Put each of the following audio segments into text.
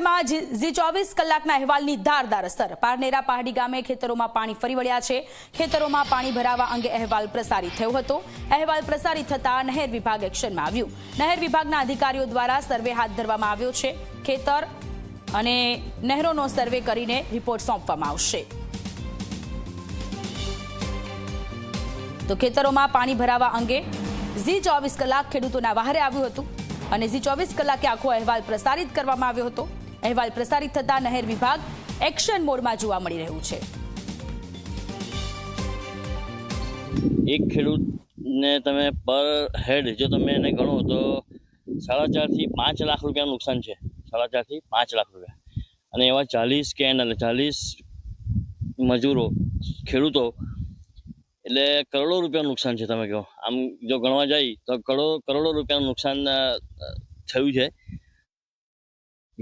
વલસાડમાં ઝી 24 કલાકના અહેવાલની ધારદાર અસર। પારનેરા પહાડી ગામે ખેતરોમાં પાણી ફરી વળ્યા છે। ખેતરોમાં પાણી ભરાવા અંગે અહેવાલ પ્રસારિત થયો હતો। અહેવાલ પ્રસારિત થતા નહેર વિભાગ એક્શનમાં આવ્યું। નહેર વિભાગના અધિકારીઓ દ્વારા સર્વે હાથ ધરવામાં આવ્યો છે। ખેતર અને નહેરોનો સર્વે કરીને રિપોર્ટ સોંપવામાં આવશે। તો ખેતરોમાં પાણી ભરાવા અંગે ઝી 24 કલાક ખેડૂતોના વહારે આવ્યું હતું અને ઝી 24 કલાકે આખો અહેવાલ પ્રસારિત કરવામાં આવ્યો હતો। અહેવાલ પ્રસારિત થતા નહેર વિભાગ એક્શન મોડમાં જોવા મળી રહ્યું છે। એક ખેડૂતને તમે પર હેડ જો તમે એને ગણો તો 4.5 થી 5 લાખ રૂપિયાનું નુકસાન છે। 4.5 થી 5 લાખ રૂપિયા અને એવા 40 કેનલ 40 મજૂરો ખેડૂતો એટલે કરોડો રૂપિયાનું નુકસાન છે। તમે કહો આમ જો ગણવા જાય તો કરોડો રૂપિયાનું નુકસાન થયું છે।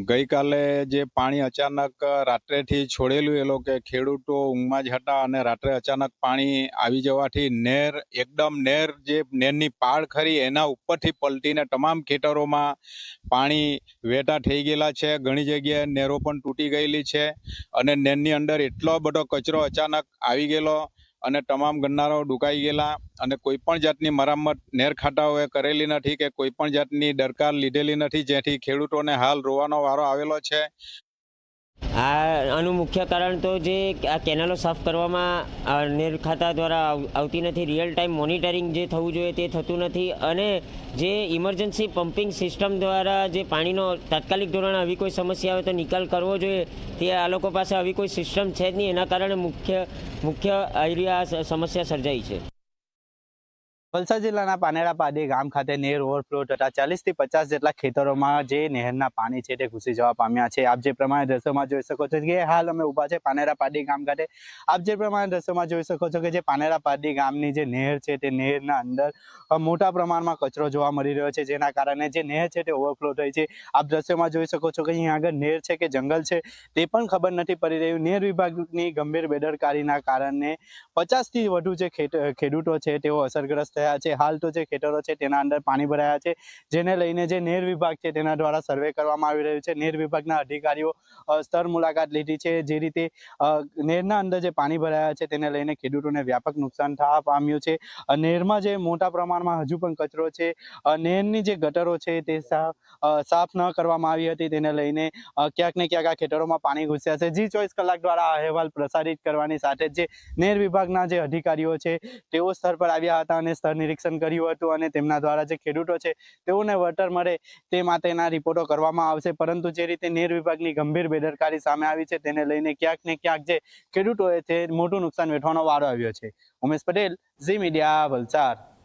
ગઈકાલે જે પાણી અચાનક રાત્રેથી છોડેલું એ લોકો ખેડૂતો ઊંઘમાં જ હતા અને રાત્રે અચાનક પાણી આવી જવાથી નેરની પાળ ખરી એના ઉપરથી પલટીને તમામ ખેતરોમાં પાણી વહેતા થઈ ગયેલા છે। ઘણી જગ્યાએ નેરો પણ તૂટી ગયેલી છે અને નેરની અંદર એટલો બધો કચરો અચાનક આવી ગયેલો અને તમામ ગન્નારાઓ ડૂકાઈ ગયેલા અને કોઈ પણ જાતની મરામત નેર ખાતાઓએ કરેલી નથી કે કોઈ પણ જાતની દરકાર લીધેલી નથી, જેથી ખેડૂતોને હાલ રોવાનો વારો આવેલો છે। આનું મુખ્ય કારણ તો જે આ કેનાલો સાફ કરવામાં નેર ખાતા દ્વારા આવતી નથી। રિયલ ટાઈમ મોનિટરિંગ જે થવું જોઈએ તે થતું નથી અને જે ઇમરજન્સી પમ્પિંગ સિસ્ટમ દ્વારા જે પાણીનો તાત્કાલિક ધોરણે આવી કોઈ સમસ્યા આવે તો નિકાલ કરવો જોઈએ તે આ લોકો પાસે આવી કોઈ સિસ્ટમ છે જ નહીં। એના કારણે મુખ્ય આ સમસ્યા સર્જાઈ છે। વલસાડ જિલ્લાના પાનેરા પાડી ગામ ખાતે નેર ઓવરફ્લો થતા 40 થી 50 જેટલા ખેતરોમાં જે નહેરના પાણી છે તે ઘૂસી જવા પામ્યા છે। આપ જે પ્રમાણે દ્રશ્યોમાં જોઈ શકો છો કે હાલ અમે ઊભા છે પાનેરા પાડી ગામ ખાતે। આપ જે પ્રમાણે દ્રશ્યોમાં જોઈ શકો છો કે જે પાનેરા પાડી ગામની જે નહેર છે તે નહેરના અંદર મોટા પ્રમાણમાં કચરો જોવા મળી રહ્યો છે, જેના કારણે જે નહેર છે તે ઓવરફ્લો થઈ છે। આપ દ્રશ્યોમાં જોઈ શકો છો કે અહીંયા આગળ નહેર છે કે જંગલ છે તે પણ ખબર નથી પડી રહ્યું। નહેર વિભાગની ગંભીર બેદરકારીના કારણે 50 થી વધુ જે ખેડૂતો છે તેઓ અસરગ્રસ્ત થયા છે। હાલ તો જે ખેતરો છે તેના અંદર પાણી ભરાયા છે, જેને લઈને જે નહેર વિભાગ છે તેના દ્વારા સર્વે કરવામાં આવી રહ્યું છે। નહેર વિભાગના અધિકારીઓ સ્થળ મુલાકાત લીધી છે। જે રીતે નહેરના અંદર જે પાણી ભરાયા છે તેને લઈને ખેડૂતોને વ્યાપક નુકસાન થવા પામ્યું છે। નહેરમાં જે મોટા પ્રમાણમાં હજુ પણ કચરો છે, નહેરની જે ગટરો છે તે સાફ ન કરવામાં આવી હતી, તેને લઈને ક્યાંક ને ક્યાંક આ ખેતરોમાં પાણી ઘૂસ્યા છે। ઝી 24 કલાક દ્વારા આ અહેવાલ પ્રસારિત કરવાની સાથે જ જે નહેર વિભાગના જે અધિકારીઓ છે તેઓ સ્થળ પર આવ્યા હતા અને સ્થળ નિરીક્ષણ કર્યું હતું અને તેમના દ્વારા જે ખેડૂતો છે તેઓને વળતર મળે તે માટેના રિપોર્ટો કરવામાં આવશે। પરંતુ જે રીતે નહેર વિભાગની ગંભીર બેદરકારી સામે આવી છે તેને લઈને ક્યાંક ને ક્યાંક જે ખેડૂતોએ તે મોટું નુકસાન વેઠવાનો વારો આવ્યો છે। ઉમેશ પટેલ, ઝી મીડિયા, વલસાડ।